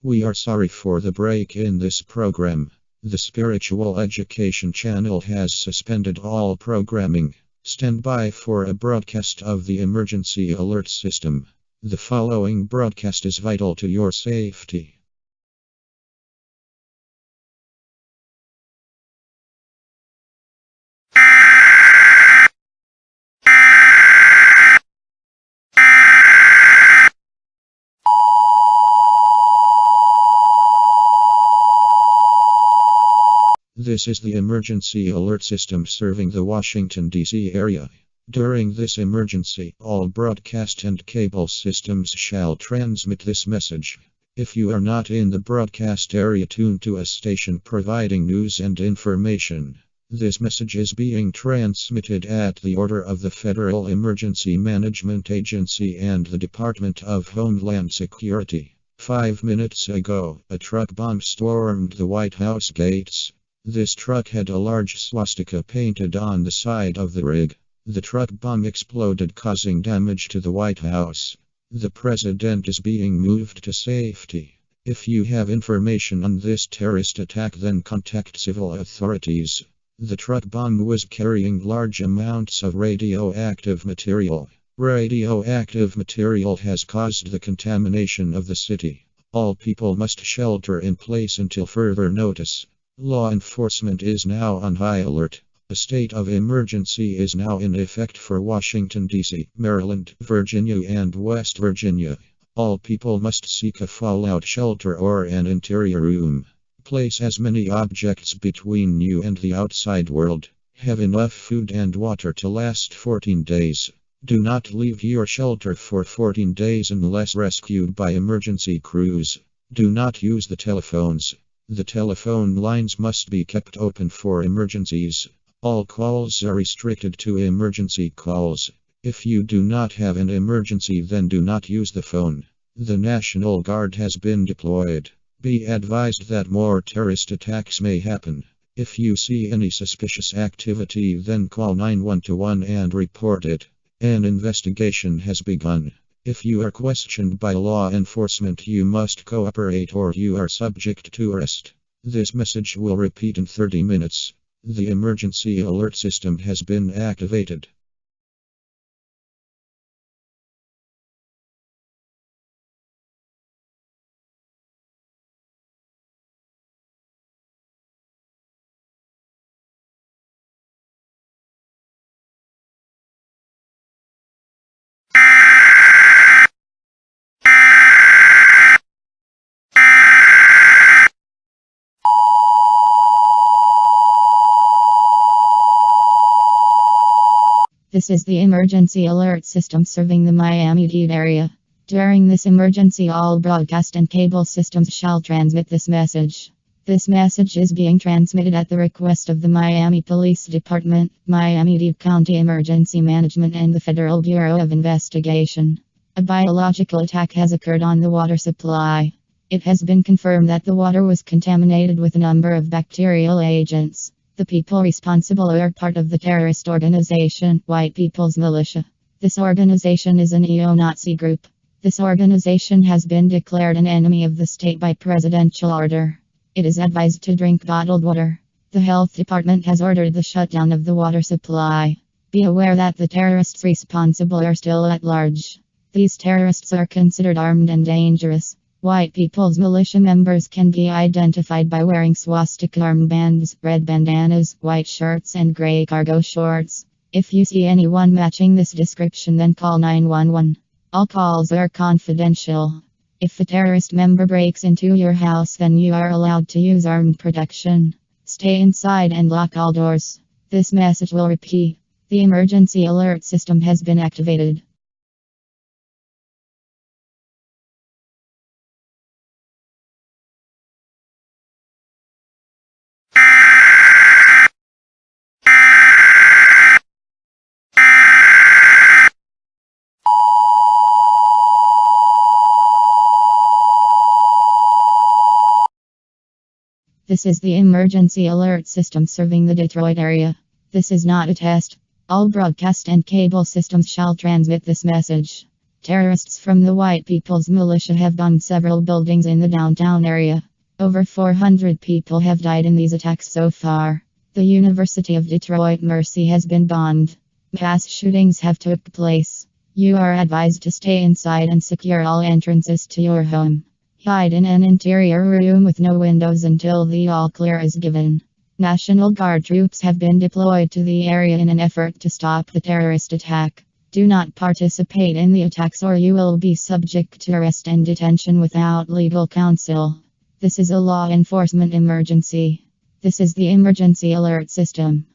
We are sorry for the break in this program. The Spiritual Education channel has suspended all programming. Stand by for a broadcast of the emergency alert system. The following broadcast is vital to your safety. This is the emergency alert system serving the Washington, D.C. area. During this emergency, all broadcast and cable systems shall transmit this message. If you are not in the broadcast area, tune to a station providing news and information. This message is being transmitted at the order of the Federal Emergency Management Agency and the Department of Homeland Security. 5 minutes ago, a truck bomb stormed the White House gates. This truck had a large swastika painted on the side of the rig. The truck bomb exploded, causing damage to the White House. The president is being moved to safety. If you have information on this terrorist attack, then contact civil authorities. The truck bomb was carrying large amounts of radioactive material. Radioactive material has caused the contamination of the city. All people must shelter in place until further notice. Law enforcement is now on high alert. A state of emergency is now in effect for Washington, D.C., Maryland, Virginia, and West Virginia. All people must seek a fallout shelter or an interior room. Place as many objects between you and the outside world. Have enough food and water to last 14 days. Do not leave your shelter for 14 days unless rescued by emergency crews. Do not use the telephones. The telephone lines must be kept open for emergencies. All calls are restricted to emergency calls. If you do not have an emergency, then do not use the phone. The National Guard has been deployed. Be advised that more terrorist attacks may happen. If you see any suspicious activity, then call 911 and report it. An investigation has begun. If you are questioned by law enforcement, you must cooperate or you are subject to arrest. This message will repeat in 30 minutes. The emergency alert system has been activated. This is the emergency alert system serving the Miami-Dade area. During this emergency, all broadcast and cable systems shall transmit this message. This message is being transmitted at the request of the Miami Police Department, Miami-Dade County Emergency Management, and the Federal Bureau of Investigation. A biological attack has occurred on the water supply. It has been confirmed that the water was contaminated with a number of bacterial agents. The people responsible are part of the terrorist organization, White People's Militia. This organization is a neo-Nazi group. This organization has been declared an enemy of the state by presidential order. It is advised to drink bottled water. The health department has ordered the shutdown of the water supply. Be aware that the terrorists responsible are still at large. These terrorists are considered armed and dangerous. White People's Militia members can be identified by wearing swastika armbands, red bandanas, white shirts, and gray cargo shorts. If you see anyone matching this description, then call 911. All calls are confidential. If a terrorist member breaks into your house, then you are allowed to use armed protection. Stay inside and lock all doors. This message will repeat. The emergency alert system has been activated. This is the emergency alert system serving the Detroit area. This is not a test. All broadcast and cable systems shall transmit this message. Terrorists from the White People's Militia have bombed several buildings in the downtown area. Over 400 people have died in these attacks so far. The University of Detroit Mercy has been bombed. Mass shootings have took place. You are advised to stay inside and secure all entrances to your home. Hide in an interior room with no windows until the all clear is given. National Guard troops have been deployed to the area in an effort to stop the terrorist attack. Do not participate in the attacks or you will be subject to arrest and detention without legal counsel. This is a law enforcement emergency. This is the emergency alert system.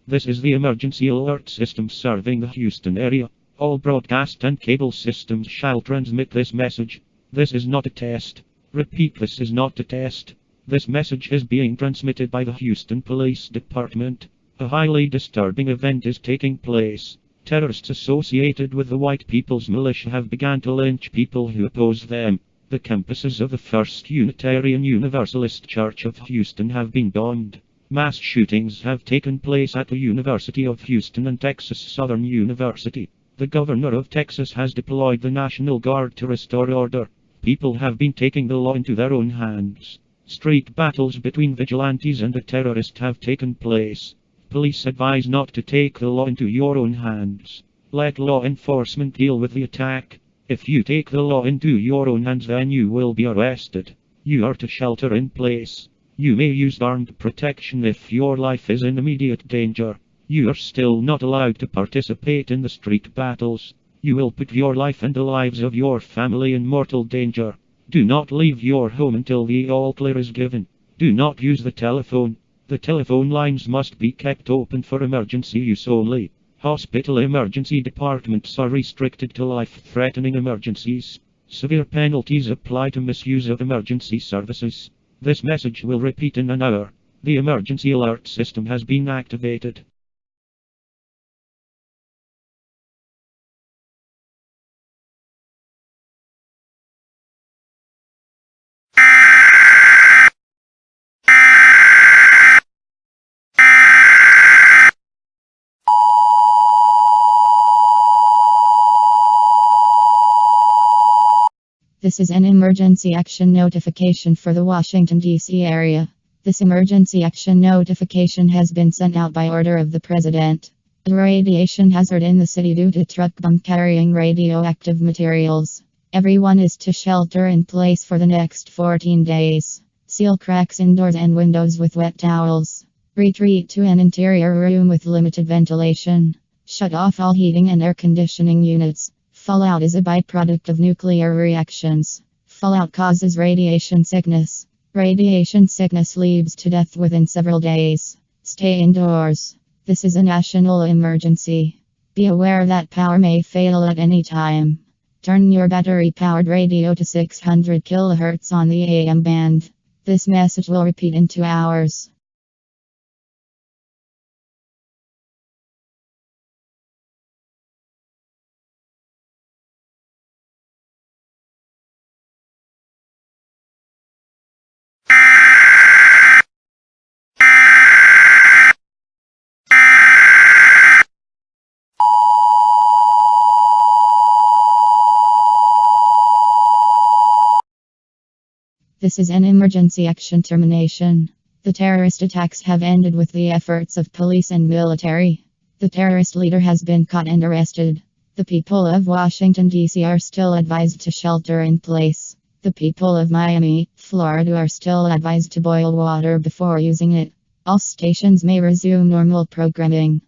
This is the emergency alert system serving the Houston area. All broadcast and cable systems shall transmit this message. This is not a test. Repeat, this is not a test. This message is being transmitted by the Houston Police Department. A highly disturbing event is taking place. Terrorists associated with the White People's Militia have begun to lynch people who oppose them. The campuses of the First Unitarian Universalist Church of Houston have been bombed. Mass shootings have taken place at the University of Houston and Texas Southern University. The governor of Texas has deployed the National Guard to restore order. People have been taking the law into their own hands. Street battles between vigilantes and the terrorists have taken place. Police advise not to take the law into your own hands. Let law enforcement deal with the attack. If you take the law into your own hands, then you will be arrested. You are to shelter in place. You may use armed protection if your life is in immediate danger. You are still not allowed to participate in the street battles. You will put your life and the lives of your family in mortal danger. Do not leave your home until the all clear is given. Do not use the telephone. The telephone lines must be kept open for emergency use only. Hospital emergency departments are restricted to life-threatening emergencies. Severe penalties apply to misuse of emergency services. This message will repeat in an hour. The emergency alert system has been activated. This is an emergency action notification for the Washington, D.C. area. This emergency action notification has been sent out by order of the President. A radiation hazard in the city due to truck bomb carrying radioactive materials. Everyone is to shelter in place for the next 14 days. Seal cracks in doors and windows with wet towels. Retreat to an interior room with limited ventilation. Shut off all heating and air conditioning units. Fallout is a byproduct of nuclear reactions. Fallout causes radiation sickness. Radiation sickness leads to death within several days. Stay indoors. This is a national emergency. Be aware that power may fail at any time. Turn your battery-powered radio to 600 kHz on the AM band. This message will repeat in 2 hours. This is an emergency action termination. The terrorist attacks have ended with the efforts of police and military. The terrorist leader has been caught and arrested. The people of Washington, D.C. are still advised to shelter in place. The people of Miami, Florida are still advised to boil water before using it. All stations may resume normal programming.